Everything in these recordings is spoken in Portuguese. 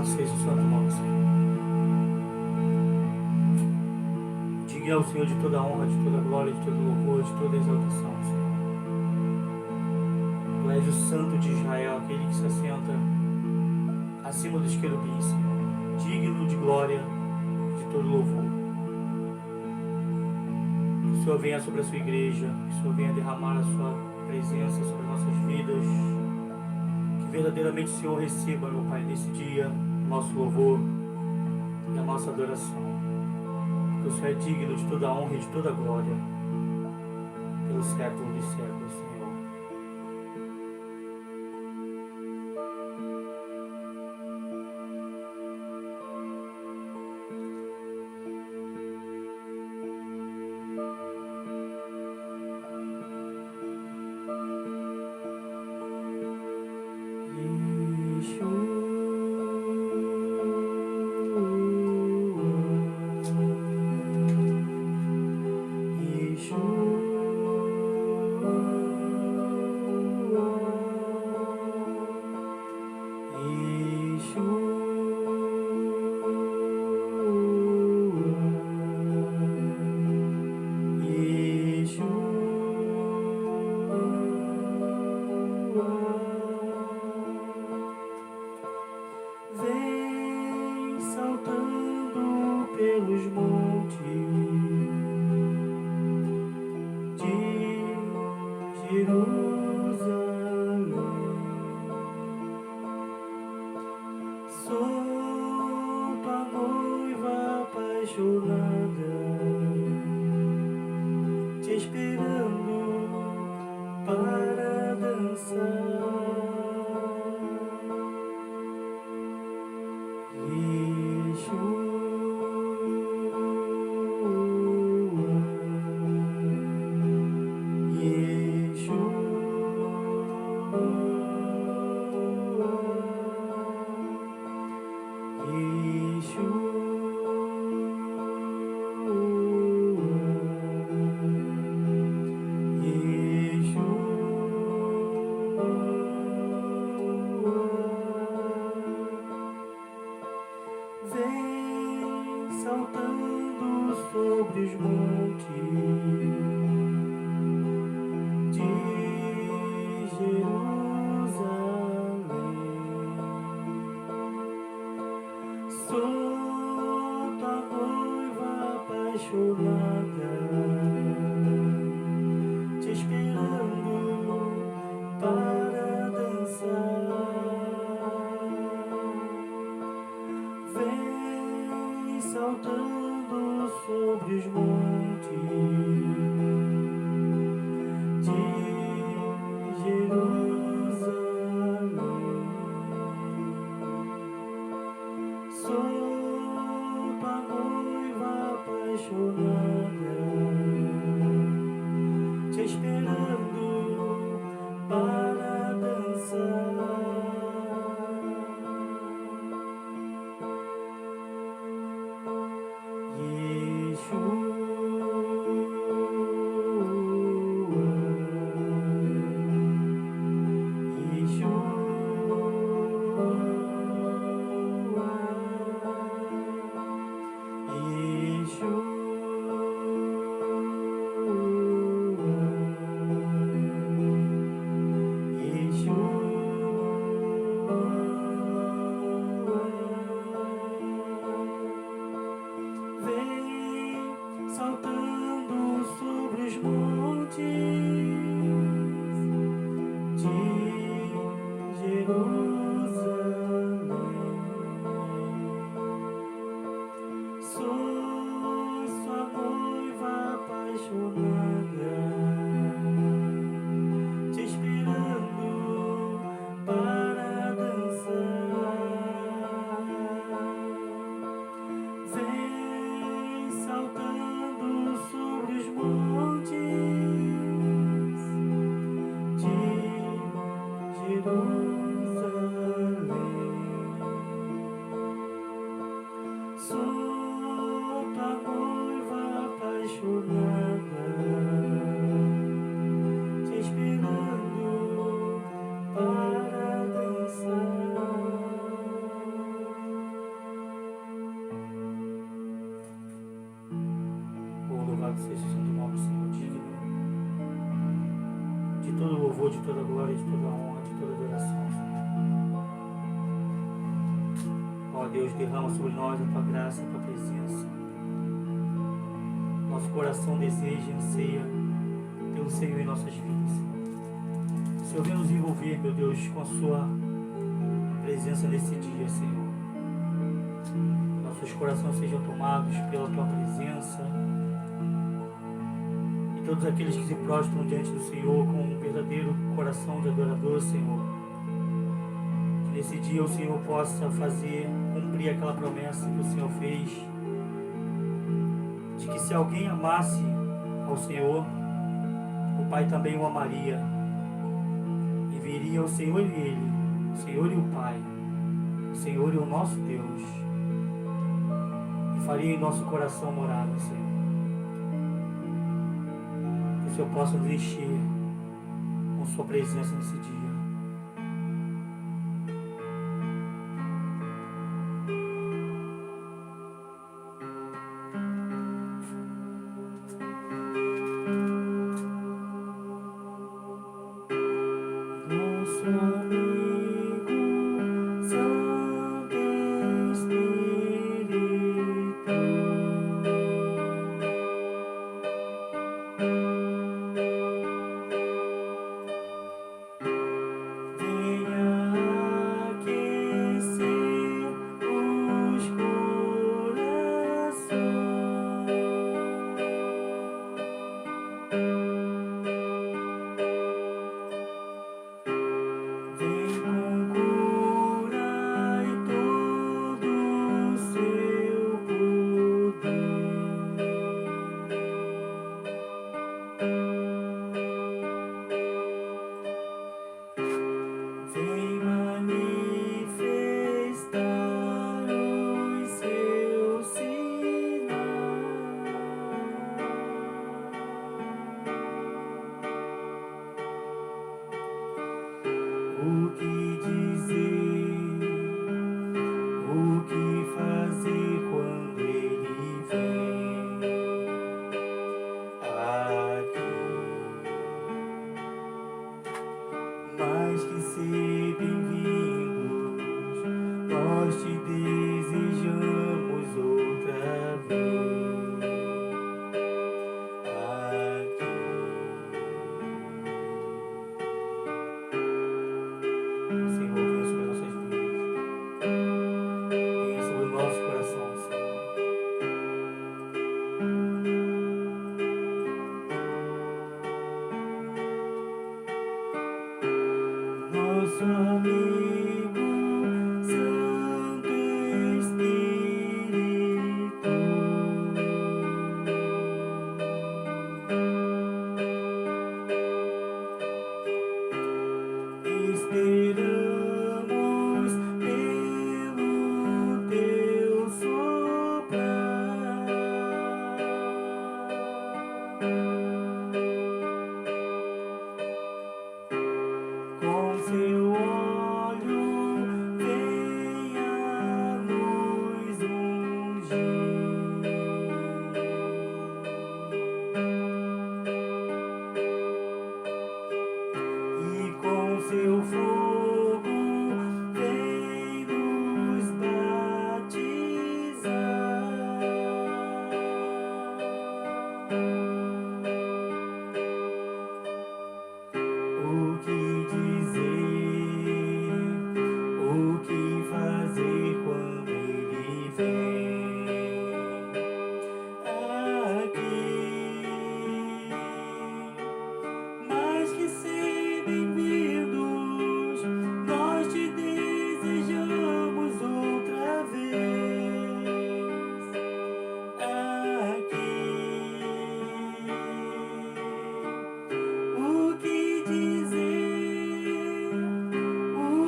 Louvado seja o santo nome, Senhor. Diga ao Senhor de toda honra, de toda glória, de todo louvor, de toda exaltação, Senhor. Tu és o santo de Israel, aquele que se assenta acima dos querubins, Senhor. Digno de glória, de todo louvor. Que o Senhor venha sobre a sua igreja, que o Senhor venha derramar a sua presença sobre as nossas vidas. Que verdadeiramente o Senhor receba, meu Pai, nesse dia, o nosso louvor e a nossa adoração. Porque o Senhor é digno de toda a honra e de toda a glória, pelos séculos dos séculos, Senhor. Vem saltando pelos montes de Jerusalém. Sou tua noiva apaixonada, te esperando para dançar. Vem saltando sobre os montes de Jerusalém. Sou tua noiva apaixonada, te esperando para dançar. Vem saltando sobre os montes de Jerusalém. Sou tua noiva apaixonada, te esperando para dançar. Deus, derrama sobre nós a Tua graça, a Tua presença. Nosso coração deseja e anseia pelo Senhor em nossas vidas, Senhor. O Senhor vem nos envolver, meu Deus, com a Sua presença nesse dia, Senhor. Nossos corações sejam tomados pela Tua presença. E todos aqueles que se prostram diante do Senhor com um verdadeiro coração de adorador, Senhor. Que nesse dia o Senhor possa cumprir aquela promessa que o Senhor fez, de que se alguém amasse ao Senhor, o Pai também o amaria. E viria o Senhor e Ele, o Senhor e o Pai, o Senhor e o nosso Deus, e faria em nosso coração morada, Senhor. Que o Senhor possa nos encher com Sua presença nesse dia. O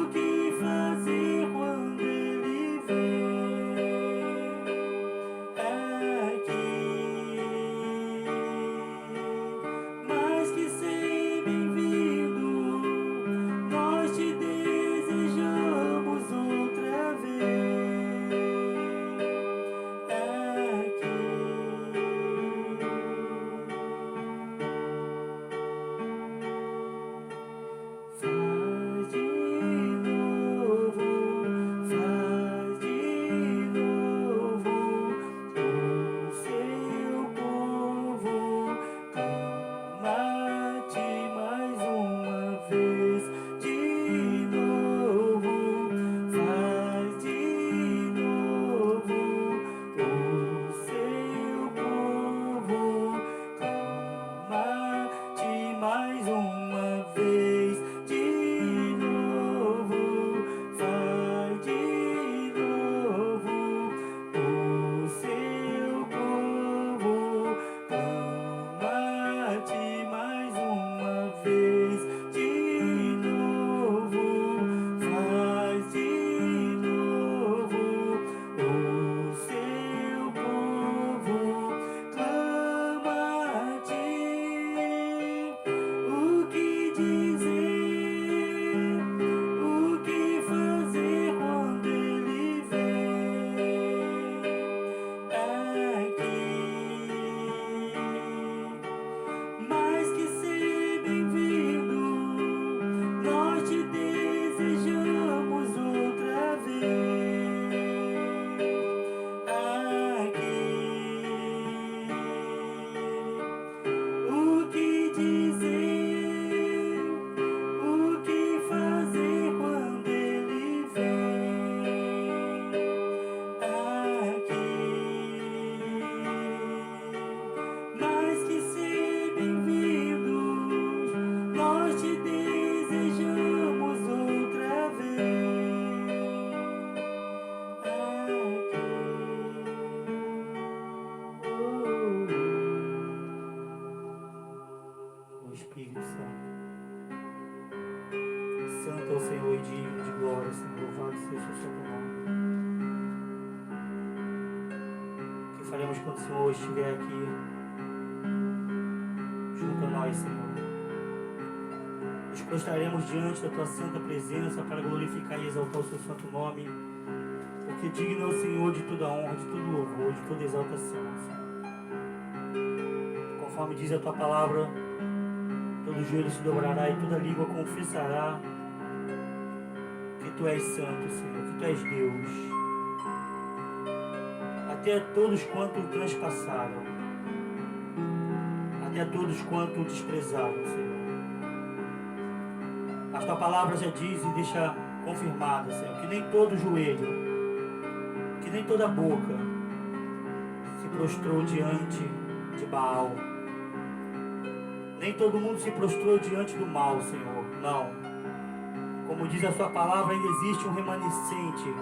que fazer Louvado seja o seu santo nome. O que faremos quando o Senhor estiver aqui junto a nós, Senhor? Nos prostraremos diante da tua santa presença para glorificar e exaltar o seu santo nome, porque digno é o Senhor de toda honra, de todo louvor, de toda exaltação, Senhor. Conforme diz a tua palavra, todo joelho se dobrará e toda língua confessará que tu és santo, Senhor, que tu és Deus. Até todos quanto o transpassaram, até todos quanto o desprezaram, Senhor. Mas tua palavra já diz e deixa confirmada, Senhor, que nem todo joelho, que nem toda boca se prostrou diante de Baal. Nem todo mundo se prostrou diante do mal, Senhor. Não. Como diz a sua palavra, ainda existe um remanescente.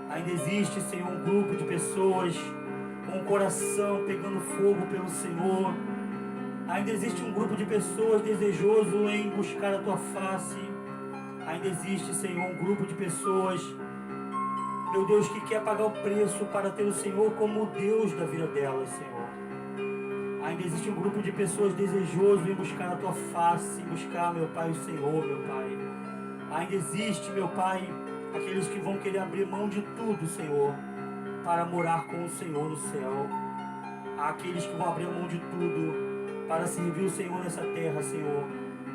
Ainda existe, Senhor, um grupo de pessoas com o coração pegando fogo pelo Senhor. Ainda existe um grupo de pessoas desejoso em buscar a tua face. Ainda existe, Senhor, um grupo de pessoas, meu Deus, que quer pagar o preço para ter o Senhor como o Deus da vida delas, Senhor. Ainda existe um grupo de pessoas desejoso em buscar a tua face, buscar, meu Pai, o Senhor, meu Pai. Ainda existe, meu Pai, aqueles que vão querer abrir mão de tudo, Senhor, para morar com o Senhor no céu. Há aqueles que vão abrir mão de tudo para servir o Senhor nessa terra, Senhor,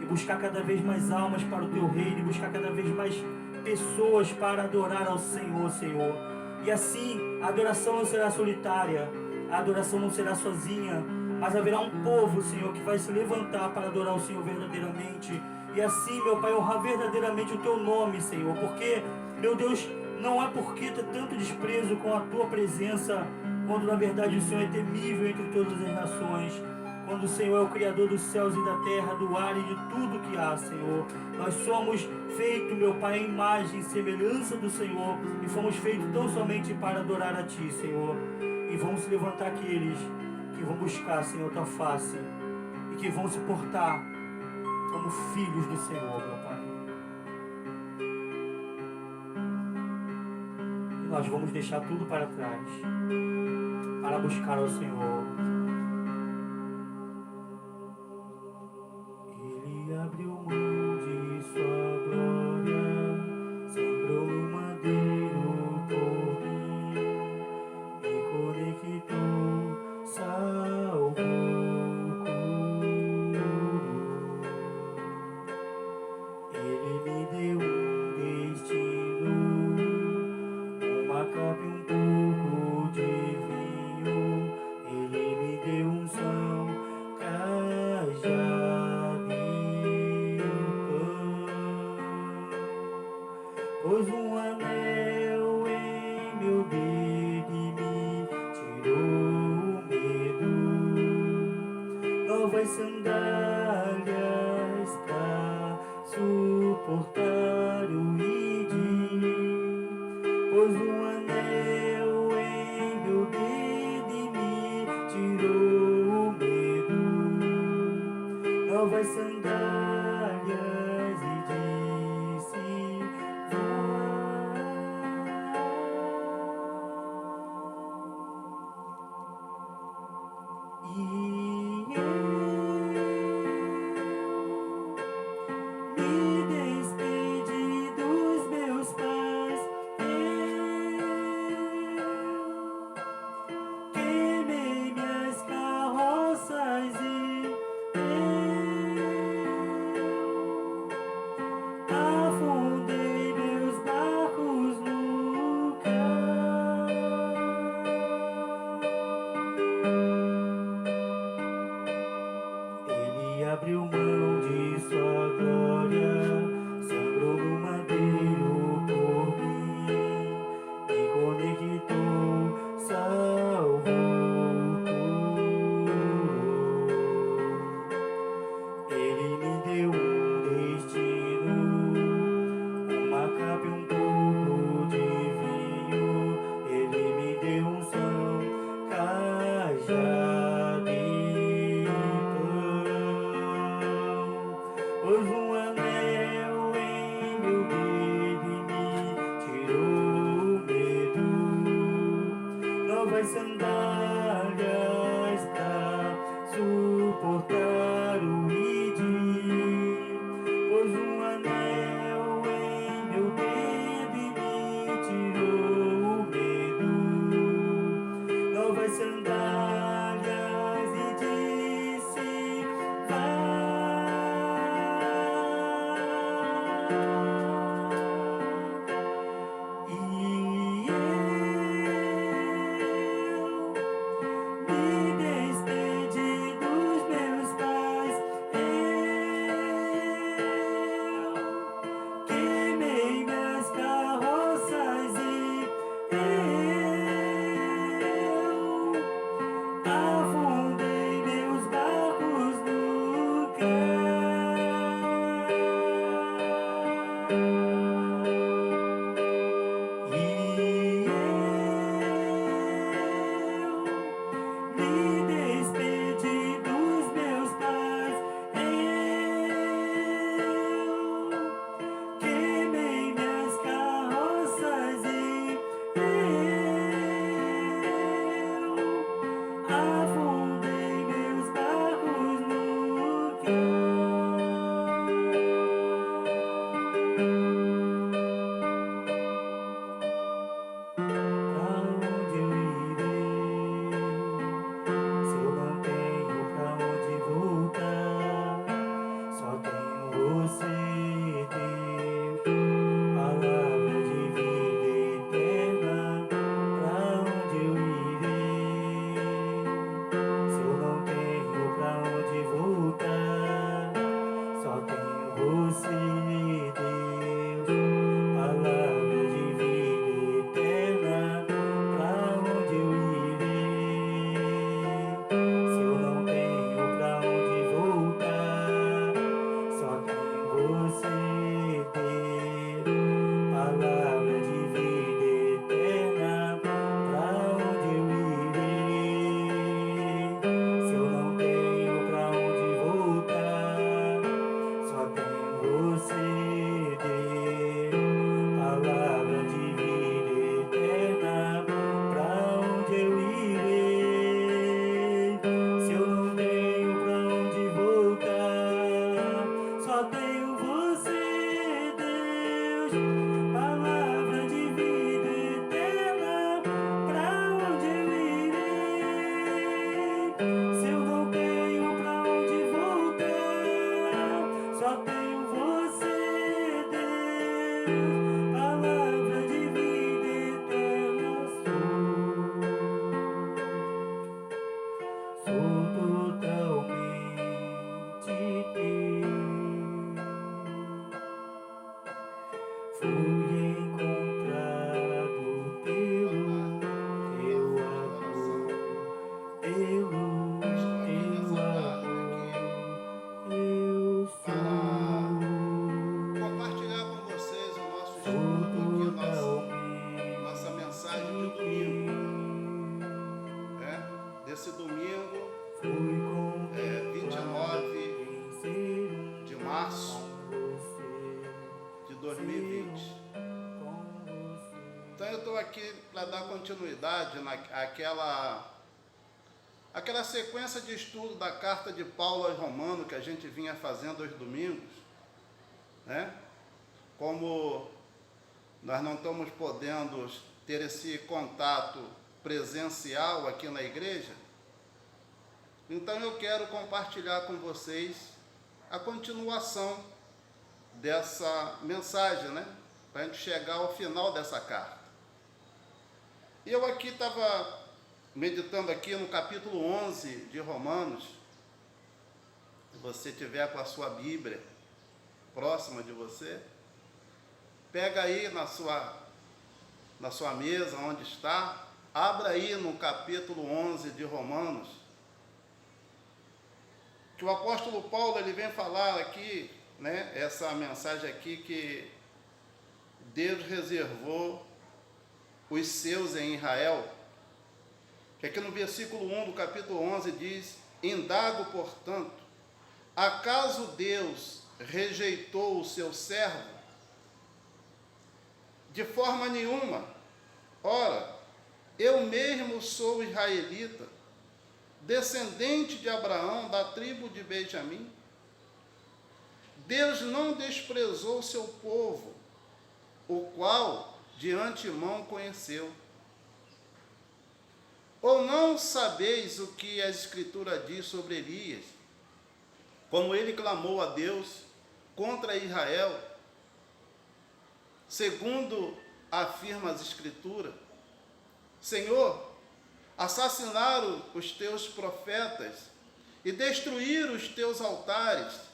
e buscar cada vez mais almas para o teu reino, e buscar cada vez mais pessoas para adorar ao Senhor, Senhor. E assim, a adoração não será solitária, a adoração não será sozinha, mas haverá um povo, Senhor, que vai se levantar para adorar o Senhor verdadeiramente. E assim, meu Pai, honrar verdadeiramente o teu nome, Senhor. Porque, meu Deus, não é porque tu tanto desprezo com a tua presença, quando na verdade o Senhor é temível entre todas as nações. Quando o Senhor é o Criador dos céus e da terra, do ar e de tudo que há, Senhor. Nós somos feitos, meu Pai, em imagem e semelhança do Senhor. E fomos feitos tão somente para adorar a Ti, Senhor. E vão se levantar aqueles que vão buscar, Senhor, tua face, e que vão se portar como filhos do Senhor, meu Pai. E nós vamos deixar tudo para trás, para buscar ao Senhor. Ele abriu mão de sua glória, sangrou no madeiro por mim, me conectou, salvou, curou. Ele me deu um destino, uma capa e um pouco de vinho. Ele me deu unção, cajado e pão. Pôs um anel em meu dedo e me tirou o medo. Novas sandálias pra suportar o ide. Pôs um anel em meu dedo e me tirou o medo. Novas sandálias e disse: vai. E me despedi dos meus pais, eu Então eu estou aqui para dar continuidade àquela sequência de estudo da carta de Paulo aos Romanos que a gente vinha fazendo aos domingos, né? Como nós não estamos podendo ter esse contato presencial aqui na igreja, então eu quero compartilhar com vocês a continuação dessa mensagem, né? Para a gente chegar ao final dessa carta. E eu aqui estava meditando aqui no capítulo 11 de Romanos. Se você tiver com a sua Bíblia próxima de você, pega aí na sua mesa onde está, abra aí no capítulo 11 de Romanos, que o apóstolo Paulo ele vem falar aqui, né, essa mensagem aqui que Deus reservou os seus em Israel, que aqui no versículo 1 do capítulo 11 diz: indago, portanto, acaso Deus rejeitou o seu servo? De forma nenhuma. Ora, eu mesmo sou israelita, descendente de Abraão, da tribo de Benjamim. Deus não desprezou o seu povo, o qual de antemão conheceu. Ou não sabeis o que a Escritura diz sobre Elias, como ele clamou a Deus contra Israel, segundo afirma as Escrituras: Senhor, assassinaram os teus profetas e destruíram os teus altares,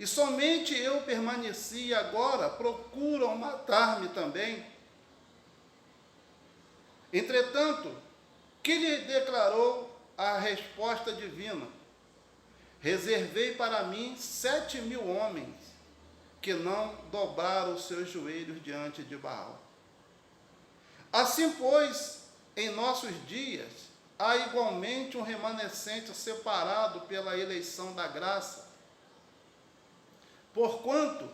e somente eu permaneci, e agora procuram matar-me também. Entretanto, que lhe declarou a resposta divina? Reservei para mim 7.000 homens que não dobraram os seus joelhos diante de Baal. Assim, pois, em nossos dias, há igualmente um remanescente separado pela eleição da graça. Porquanto,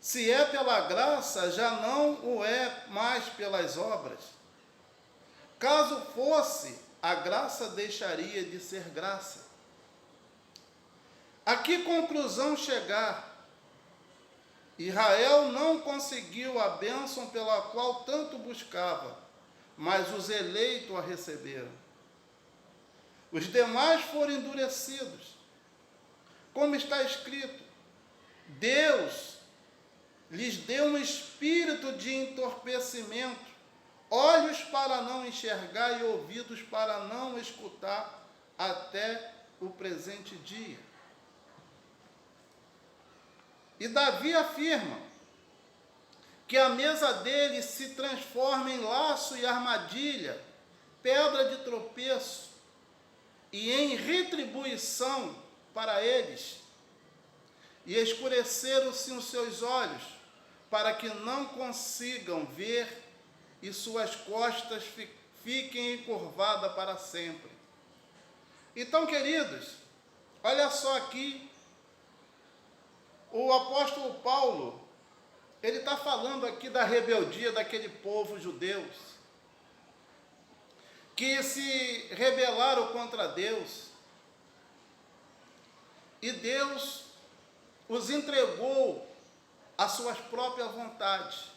se é pela graça, já não o é mais pelas obras. Caso fosse, a graça deixaria de ser graça. A que conclusão chegar? Israel não conseguiu a bênção pela qual tanto buscava, mas os eleitos a receberam. Os demais foram endurecidos. Como está escrito, Deus lhes deu um espírito de entorpecimento, olhos para não enxergar e ouvidos para não escutar, até o presente dia. E Davi afirma que a mesa dele se transforma em laço e armadilha, pedra de tropeço e em retribuição para eles. E escureceram-se os seus olhos, para que não consigam ver, e suas costas fiquem encurvadas para sempre. Então, queridos, olha só aqui, o apóstolo Paulo, ele está falando aqui da rebeldia daquele povo judeu, que se rebelaram contra Deus, e Deus os entregou às suas próprias vontades,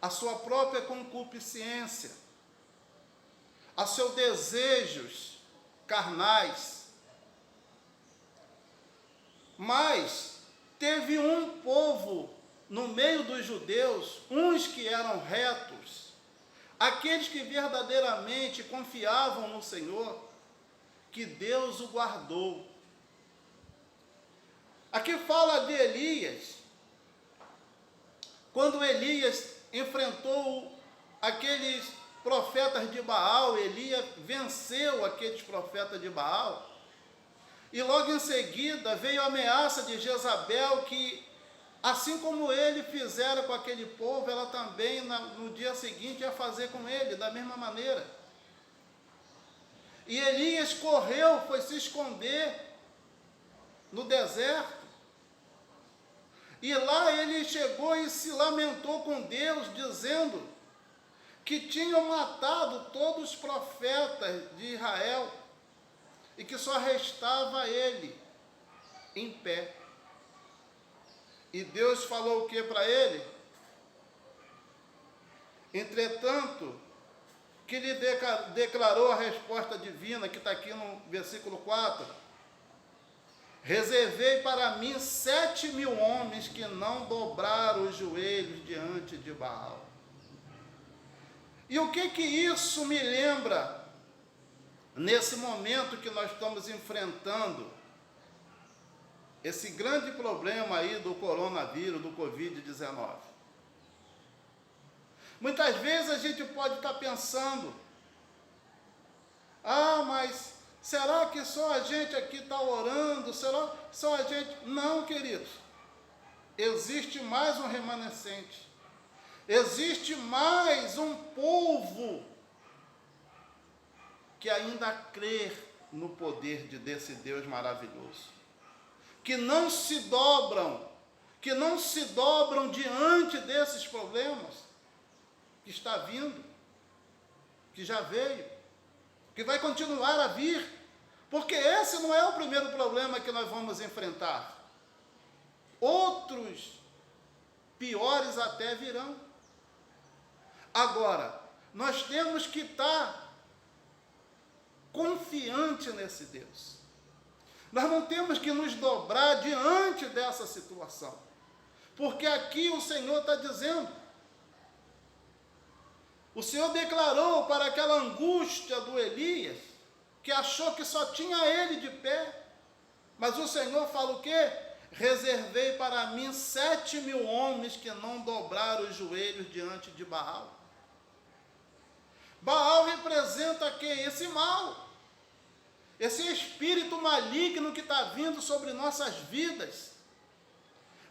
à sua própria concupiscência, a seus desejos carnais. Mas teve um povo no meio dos judeus, uns que eram retos, aqueles que verdadeiramente confiavam no Senhor, que Deus o guardou. Aqui fala de Elias, quando Elias enfrentou aqueles profetas de Baal, Elias venceu aqueles profetas de Baal, e logo em seguida veio a ameaça de Jezabel, que assim como ele fizera com aquele povo, ela também no dia seguinte ia fazer com ele, da mesma maneira. E Elias correu, foi se esconder no deserto. E lá ele chegou e se lamentou com Deus, dizendo que tinham matado todos os profetas de Israel e que só restava ele em pé. E Deus falou o que para ele? Entretanto, que lhe declarou a resposta divina, que está aqui no versículo 4, reservei para mim 7.000 homens que não dobraram os joelhos diante de Baal. E o que isso me lembra nesse momento que nós estamos enfrentando esse grande problema aí do coronavírus, do Covid-19? Muitas vezes a gente pode estar pensando, mas será que só a gente aqui está orando? Será só a gente? Não, queridos. Existe mais um remanescente. Existe mais um povo que ainda crê no poder desse Deus maravilhoso. Que não se dobram diante desses problemas que está vindo, que já veio, que vai continuar a vir, porque esse não é o primeiro problema que nós vamos enfrentar. Outros piores até virão. Agora, nós temos que estar confiante nesse Deus. Nós não temos que nos dobrar diante dessa situação, porque aqui o Senhor está dizendo, o Senhor declarou para aquela angústia do Elias, que achou que só tinha ele de pé, mas o Senhor fala o quê? Reservei para mim 7.000 homens que não dobraram os joelhos diante de Baal. Baal representa quê? Esse mal, esse espírito maligno que está vindo sobre nossas vidas,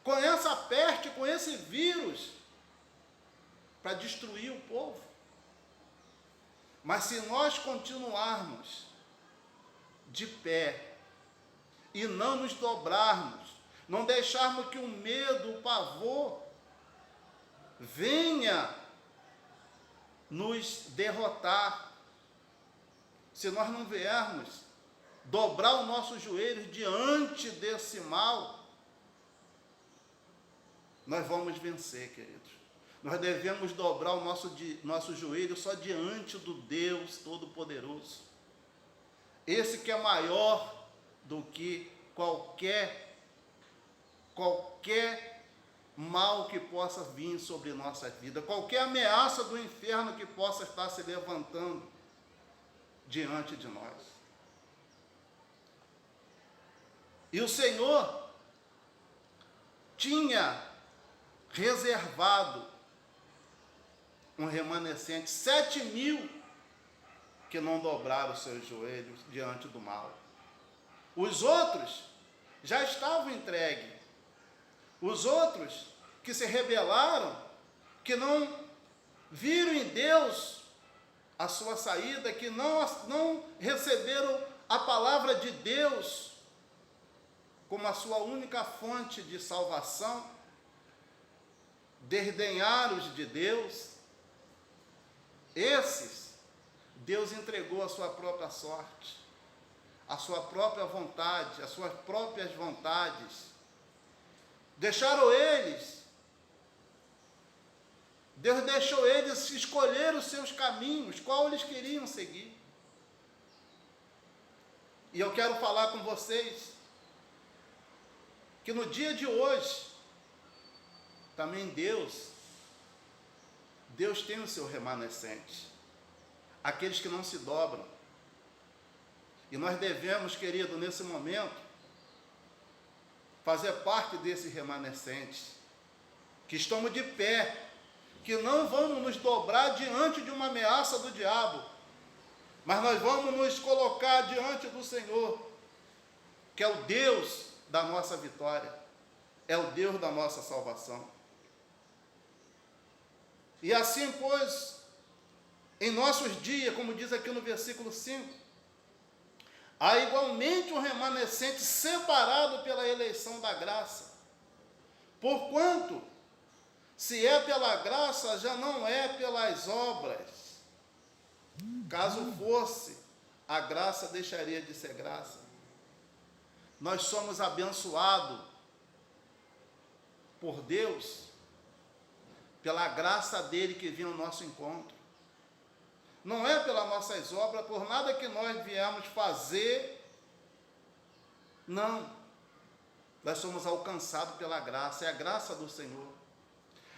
com essa peste, com esse vírus, para destruir o povo. Mas se nós continuarmos de pé e não nos dobrarmos, não deixarmos que o medo, o pavor venha nos derrotar, se nós não viermos dobrar os nossos joelhos diante desse mal, nós vamos vencer, queridos. Nós devemos dobrar o nosso joelho só diante do Deus Todo-Poderoso. Esse que é maior do que qualquer mal que possa vir sobre nossa vida, qualquer ameaça do inferno que possa estar se levantando diante de nós. E o Senhor tinha reservado um remanescente, 7.000 que não dobraram os seus joelhos diante do mal. Os outros já estavam entregues. Os outros que se rebelaram, que não viram em Deus a sua saída, que não receberam a palavra de Deus como a sua única fonte de salvação, desdenharam de Deus, esses, Deus entregou a sua própria sorte, a sua própria vontade, as suas próprias vontades. Deixaram eles, Deus deixou eles escolher os seus caminhos, qual eles queriam seguir. E eu quero falar com vocês, que no dia de hoje, também Deus tem o seu remanescente, aqueles que não se dobram. E nós devemos, querido, nesse momento, fazer parte desse remanescente, que estamos de pé, que não vamos nos dobrar diante de uma ameaça do diabo, mas nós vamos nos colocar diante do Senhor, que é o Deus da nossa vitória, é o Deus da nossa salvação. E assim, pois, em nossos dias, como diz aqui no versículo 5, há igualmente um remanescente separado pela eleição da graça, Porquanto, se é pela graça, já não é pelas obras. Caso fosse, a graça deixaria de ser graça. Nós somos abençoados por Deus, pela graça dele que vem ao nosso encontro. Não é pelas nossas obras, por nada que nós viemos fazer, não. Nós somos alcançados pela graça, é a graça do Senhor.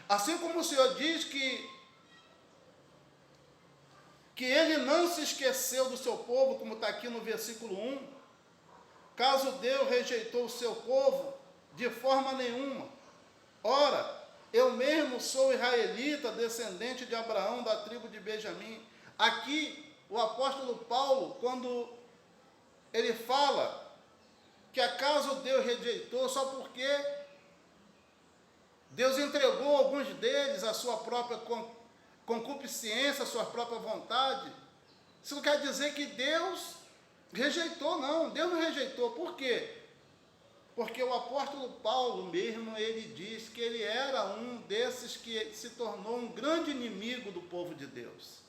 Assim como o Senhor diz que ele não se esqueceu do seu povo, como está aqui no versículo 1, caso Deus rejeitou o seu povo, de forma nenhuma. Ora, eu mesmo sou israelita, descendente de Abraão, da tribo de Benjamim. Aqui, o apóstolo Paulo, quando ele fala que acaso Deus rejeitou, só porque Deus entregou alguns deles à sua própria concupiscência, à sua própria vontade, isso não quer dizer que Deus rejeitou, não. Deus não rejeitou. Por quê? Porque o apóstolo Paulo mesmo, ele diz que ele era um desses que se tornou um grande inimigo do povo de Deus.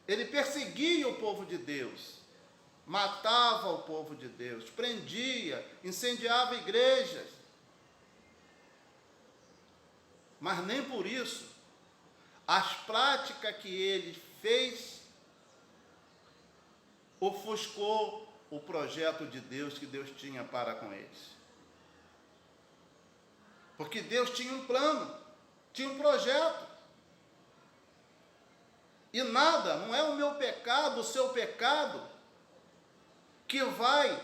Ele perseguia o povo de Deus, matava o povo de Deus, prendia, incendiava igrejas. Mas nem por isso, as práticas que ele fez ofuscou o projeto de Deus que Deus tinha para com eles. Porque Deus tinha um plano, tinha um projeto. E nada, não é o meu pecado, o seu pecado, que vai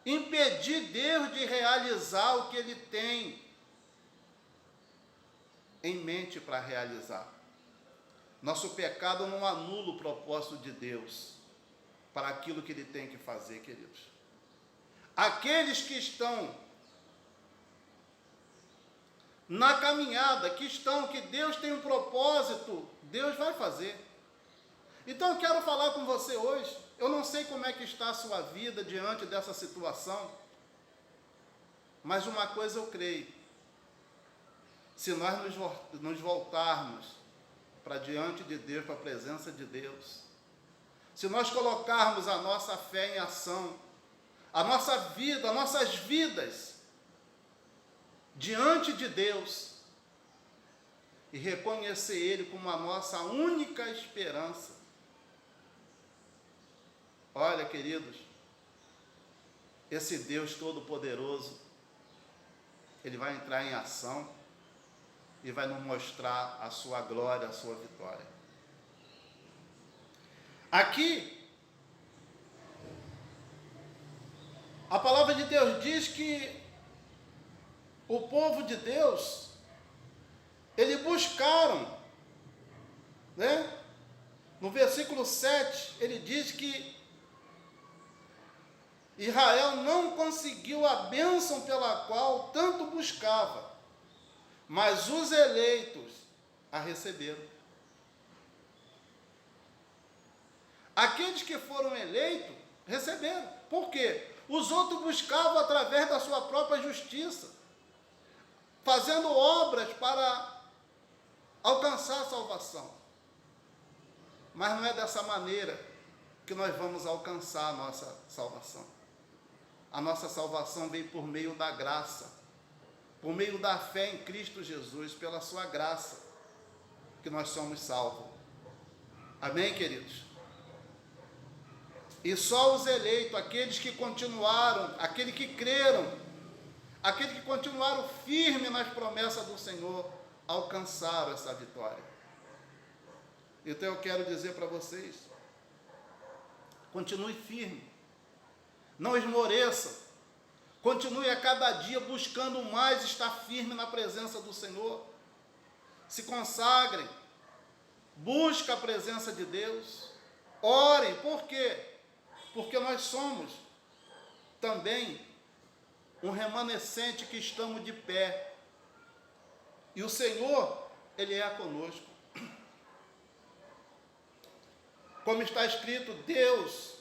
impedir Deus de realizar o que Ele tem em mente para realizar. Nosso pecado não anula o propósito de Deus para aquilo que Ele tem que fazer, queridos. Aqueles que estão na caminhada, que Deus tem um propósito, Deus vai fazer. Então eu quero falar com você hoje. Eu não sei como é que está a sua vida diante dessa situação, mas uma coisa eu creio: se nós nos voltarmos para diante de Deus, para a presença de Deus, se nós colocarmos a nossa fé em ação, a nossa vida, as nossas vidas diante de Deus e reconhecer Ele como a nossa única esperança, olha, queridos, esse Deus Todo-Poderoso, Ele vai entrar em ação e vai nos mostrar a sua glória, a sua vitória. Aqui, a palavra de Deus diz que o povo de Deus, eles buscaram, né? No versículo 7, ele diz que Israel não conseguiu a bênção pela qual tanto buscava, mas os eleitos a receberam. Aqueles que foram eleitos, receberam. Por quê? Os outros buscavam através da sua própria justiça, fazendo obras para alcançar a salvação. Mas não é dessa maneira que nós vamos alcançar a nossa salvação. A nossa salvação vem por meio da graça, por meio da fé em Cristo Jesus, pela sua graça, que nós somos salvos. Amém, queridos? E só os eleitos, aqueles que continuaram, aqueles que creram, aqueles que continuaram firmes nas promessas do Senhor, alcançaram essa vitória. Então eu quero dizer para vocês, continue firme, não esmoreça, continue a cada dia buscando mais estar firme na presença do Senhor, se consagrem, busque a presença de Deus, orem. Por quê? Porque nós somos também um remanescente que estamos de pé, e o Senhor, Ele é conosco. Como está escrito, Deus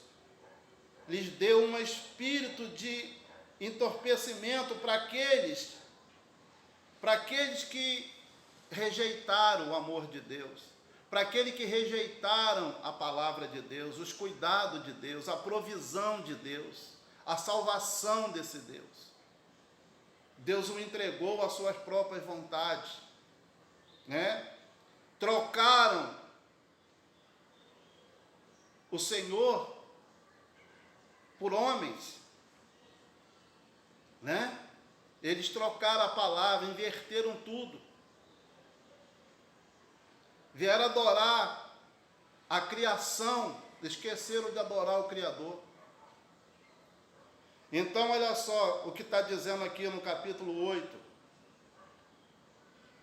lhes deu um espírito de entorpecimento para aqueles que rejeitaram o amor de Deus, para aqueles que rejeitaram a palavra de Deus, os cuidados de Deus, a provisão de Deus, a salvação desse Deus. Deus o entregou às suas próprias vontades, né? Trocaram o Senhor por homens, né? Eles trocaram a palavra, inverteram tudo. Vieram adorar a criação, esqueceram de adorar o Criador. Então, olha só o que está dizendo aqui no capítulo 8.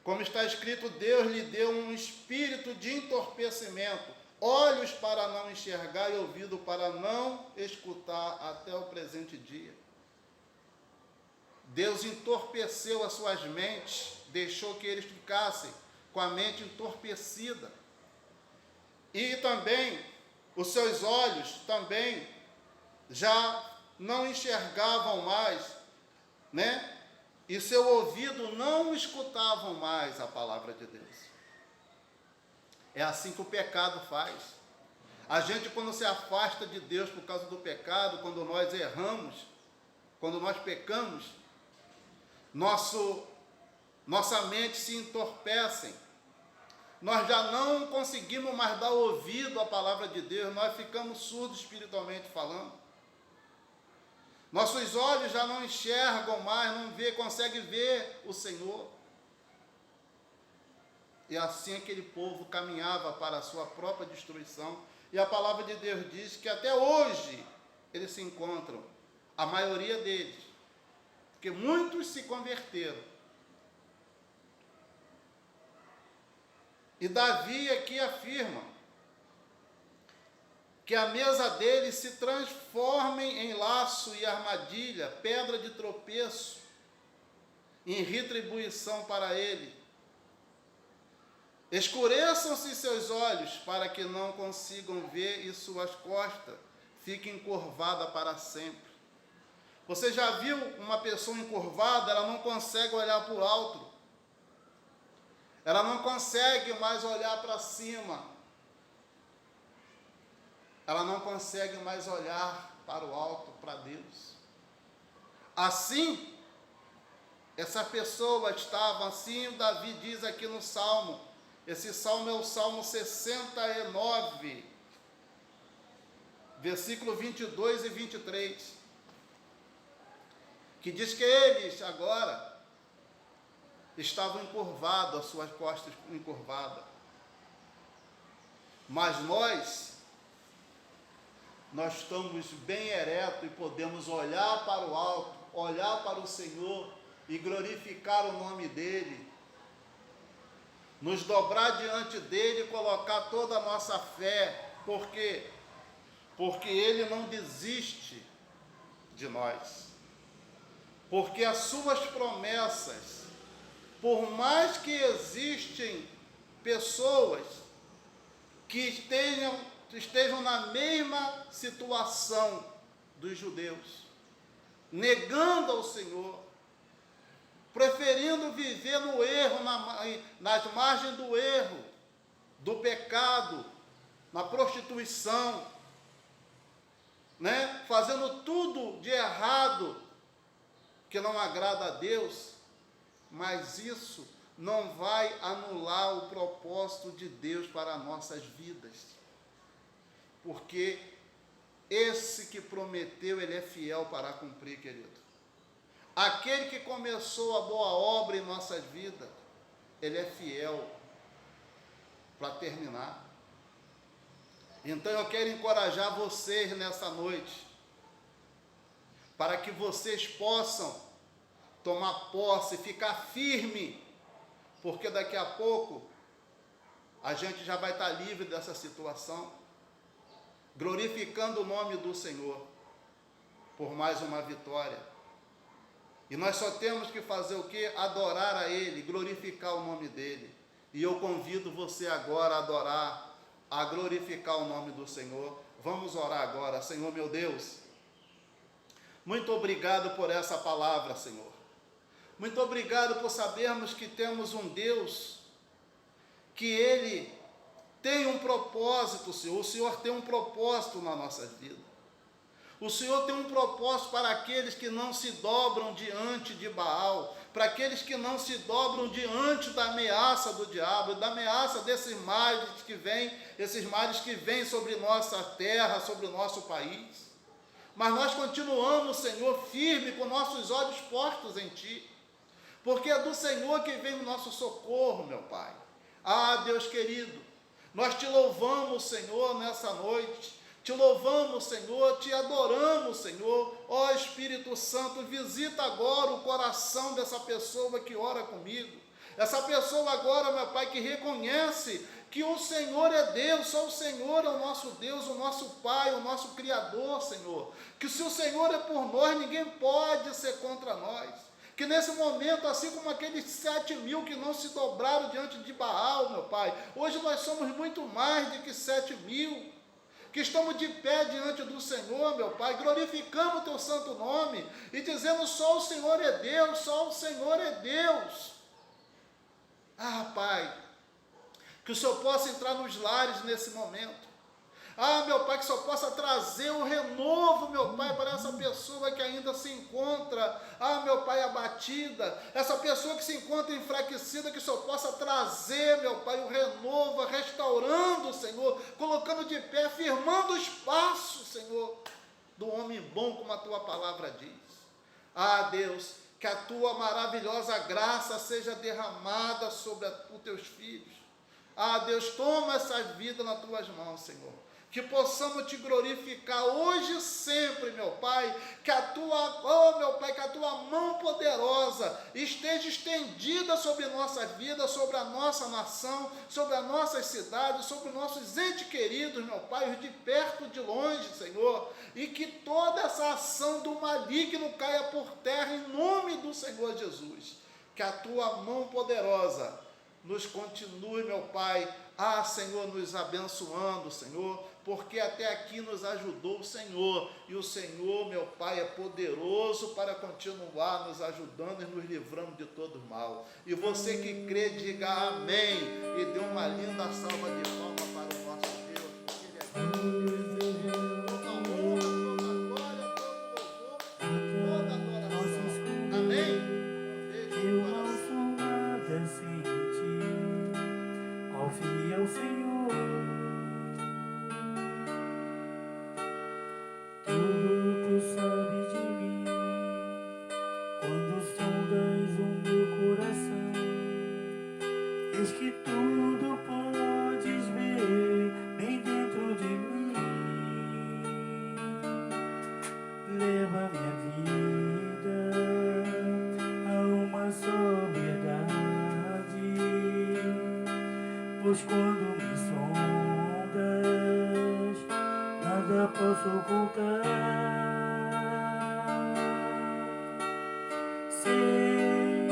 Como está escrito, Deus lhe deu um espírito de entorpecimento, olhos para não enxergar e ouvido para não escutar até o presente dia. Deus entorpeceu as suas mentes, deixou que eles ficassem com a mente entorpecida. E também os seus olhos também já não enxergavam mais, né? E seu ouvido não escutavam mais a palavra de Deus. É assim que o pecado faz. A gente, quando se afasta de Deus por causa do pecado, quando nós erramos, quando nós pecamos, nossa mente se entorpece. Nós já não conseguimos mais dar ouvido à palavra de Deus, nós ficamos surdos espiritualmente falando. Nossos olhos já não enxergam mais, conseguem ver o Senhor. E assim aquele povo caminhava para a sua própria destruição. E a palavra de Deus diz que até hoje eles se encontram, a maioria deles, porque muitos se converteram. E Davi aqui afirma que a mesa deles se transforme em laço e armadilha, pedra de tropeço, em retribuição para ele. Escureçam-se seus olhos para que não consigam ver e suas costas fiquem encurvadas para sempre. Você já viu uma pessoa encurvada? Ela não consegue olhar para o alto. Ela não consegue mais olhar para cima. Ela não consegue mais olhar para o alto, para Deus. Assim, essa pessoa estava assim, Davi diz aqui no Salmo. Esse Salmo é o Salmo 69, versículo 22 e 23, que diz que eles agora estavam encurvados, as suas costas encurvadas. Mas nós estamos bem eretos e podemos olhar para o alto, olhar para o Senhor e glorificar o nome dEle. Nos dobrar diante dEle e colocar toda a nossa fé. Por quê? Porque Ele não desiste de nós. Porque as suas promessas, por mais que existem pessoas que estejam na mesma situação dos judeus, negando ao Senhor, preferindo viver no erro, nas margens do erro, do pecado, na prostituição, né? Fazendo tudo de errado que não agrada a Deus, mas isso não vai anular o propósito de Deus para nossas vidas, porque esse que prometeu, Ele é fiel para cumprir, querido. Aquele que começou a boa obra em nossas vidas, Ele é fiel para terminar. Então eu quero encorajar vocês nessa noite, para que vocês possam tomar posse, ficar firme, porque daqui a pouco a gente já vai estar livre dessa situação, glorificando o nome do Senhor por mais uma vitória. E nós só temos que fazer o quê? Adorar a Ele, glorificar o nome dEle. E eu convido você agora a adorar, a glorificar o nome do Senhor. Vamos orar agora. Senhor meu Deus, Muito obrigado por essa palavra, Senhor. Muito obrigado por sabermos que temos um Deus, que Ele tem um propósito, Senhor. O Senhor tem um propósito na nossa vida. O Senhor tem um propósito para aqueles que não se dobram diante de Baal, para aqueles que não se dobram diante da ameaça do diabo, da ameaça desses males que vêm sobre nossa terra, sobre o nosso país. Mas nós continuamos, Senhor, firme, com nossos olhos postos em Ti, porque é do Senhor que vem o nosso socorro, meu Pai. Ah, Deus querido, nós Te louvamos, Senhor, nessa noite. Te louvamos, Senhor, Te adoramos, Senhor. Ó Espírito Santo, visita agora o coração dessa pessoa que ora comigo. Essa pessoa agora, meu Pai, que reconhece que o Senhor é Deus, só o Senhor é o nosso Deus, o nosso Pai, o nosso Criador, Senhor. Que se o Senhor é por nós, ninguém pode ser contra nós. Que nesse momento, assim como aqueles 7.000 que não se dobraram diante de Baal, meu Pai, hoje nós somos muito mais do que 7.000. Que estamos de pé diante do Senhor, meu Pai, glorificamos o Teu santo nome e dizendo: só o Senhor é Deus, só o Senhor é Deus. Ah, Pai, que o Senhor possa entrar nos lares nesse momento. Ah, meu Pai, que o Senhor possa trazer um renovo, meu Pai, para essa pessoa que ainda se encontra, ah, meu Pai, abatida, essa pessoa que se encontra enfraquecida, que o Senhor possa trazer, meu Pai, um renovo, restaurando, Senhor, colocando de pé, firmando os passos, Senhor, do homem bom, como a Tua palavra diz. Ah, Deus, que a Tua maravilhosa graça seja derramada sobre os Teus filhos. Ah, Deus, toma essa vida nas Tuas mãos, Senhor. Que possamos Te glorificar hoje e sempre, meu Pai, que a Tua, oh meu Pai, que a Tua mão poderosa esteja estendida sobre nossas vidas, sobre a nossa nação, sobre as nossas cidades, sobre os nossos entes queridos, meu Pai, os de perto e de longe, Senhor, e que toda essa ação do maligno caia por terra em nome do Senhor Jesus. Que a Tua mão poderosa nos continue, meu Pai, Senhor, nos abençoando, Senhor, porque até aqui nos ajudou o Senhor, e o Senhor, meu Pai, é poderoso para continuar nos ajudando e nos livrando de todo mal. E você que crê, diga amém, e dê uma linda salva de palmas para o nosso Deus, porque Ele é Deus, toda honra, toda glória, todo louvor, toda adoração. Amém? Eu não sou nada sem Ti, ó fiel Senhor. Tudo Tu sabes de mim, quando sondas o meu coração. Eis que tudo podes ver bem dentro de mim. Leva minha vida a uma só verdade, pois quando me sondas, nada posso ocultar. Sei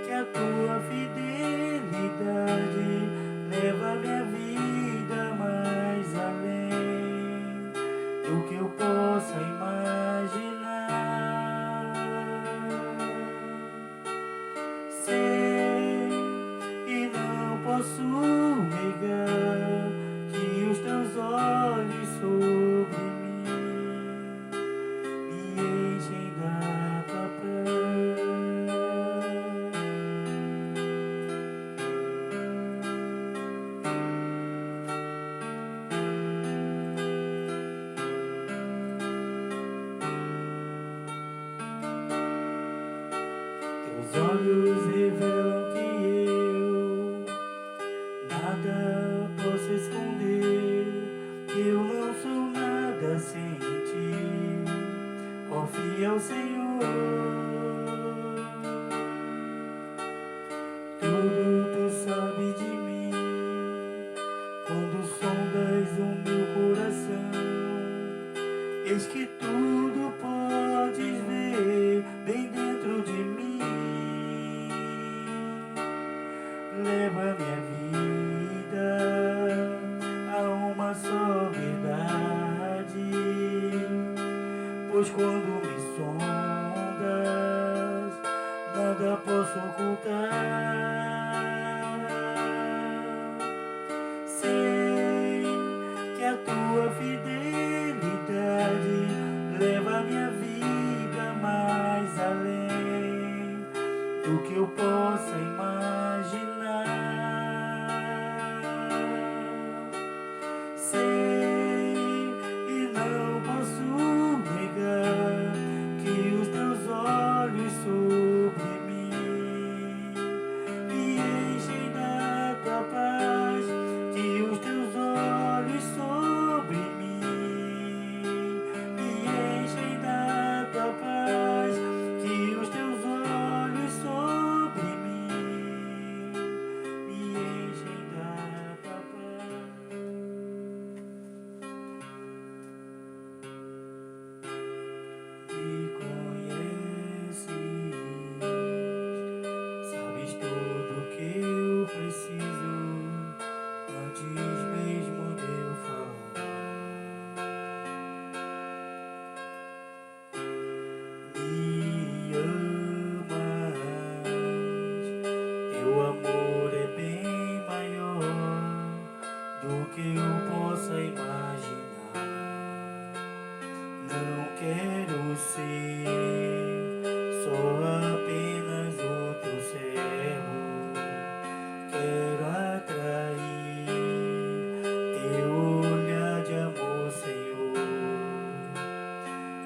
que a Tua fidelidade leva minha vida mais além do que eu possa imaginar. Sei e não posso negar que os Teus olhos sobre mim me enchem da Tua paz. Teus olhos revelam que eu nada posso esconder, que eu não sou nada sem Ti, ó fiel Senhor. Tudo Tu sabes de mim, quando sondas o meu coração. Eis que tudo podes ver bem dentro de mim. Leva minha vida a uma só verdade, pois quando me sondas, posso ocultar. Sei que a tua fidelidade leva minha vida mais além do que eu possa imaginar. Sei e não posso negar que os teus olhos sobre mim me enchem da tua paz, que os teus olhos sobre mim me enchem da tua paz, que os teus olhos sobre mim me enchem da tua paz. Me conheces, sabes tudo que eu preciso antes mesmo de eu falar. Me amas, teu amor é bem maior do que eu possa imaginar. Não quero ser só apenas o teu servo, quero atrair teu olhar de amor, Senhor.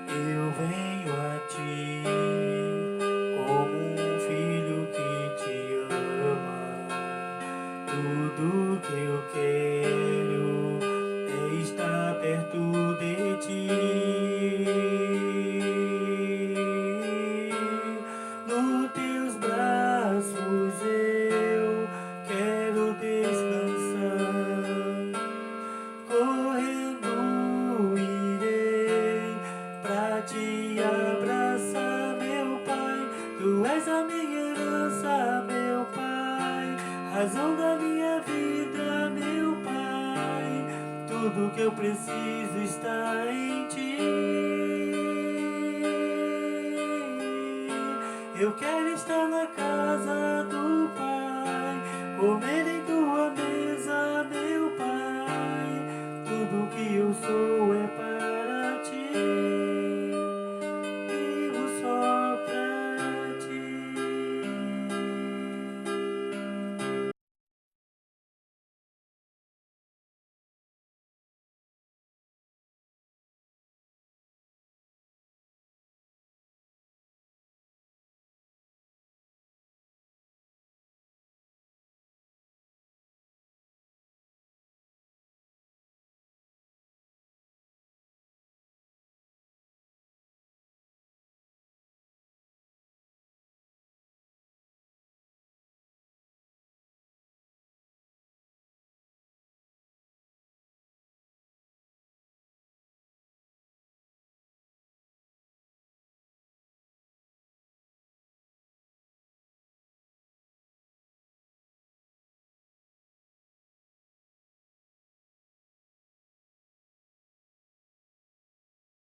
Eu venho a ti como um filho que te ama. Tudo que eu quero é estar perto de ti. Nos teus braços eu quero descansar. Correndo irei pra te abraçar, meu Pai. Tu és a minha herança, meu Pai, razão da minha vida, meu Pai. Tudo que eu preciso está em ti. Eu quero estar na casa do Pai, comer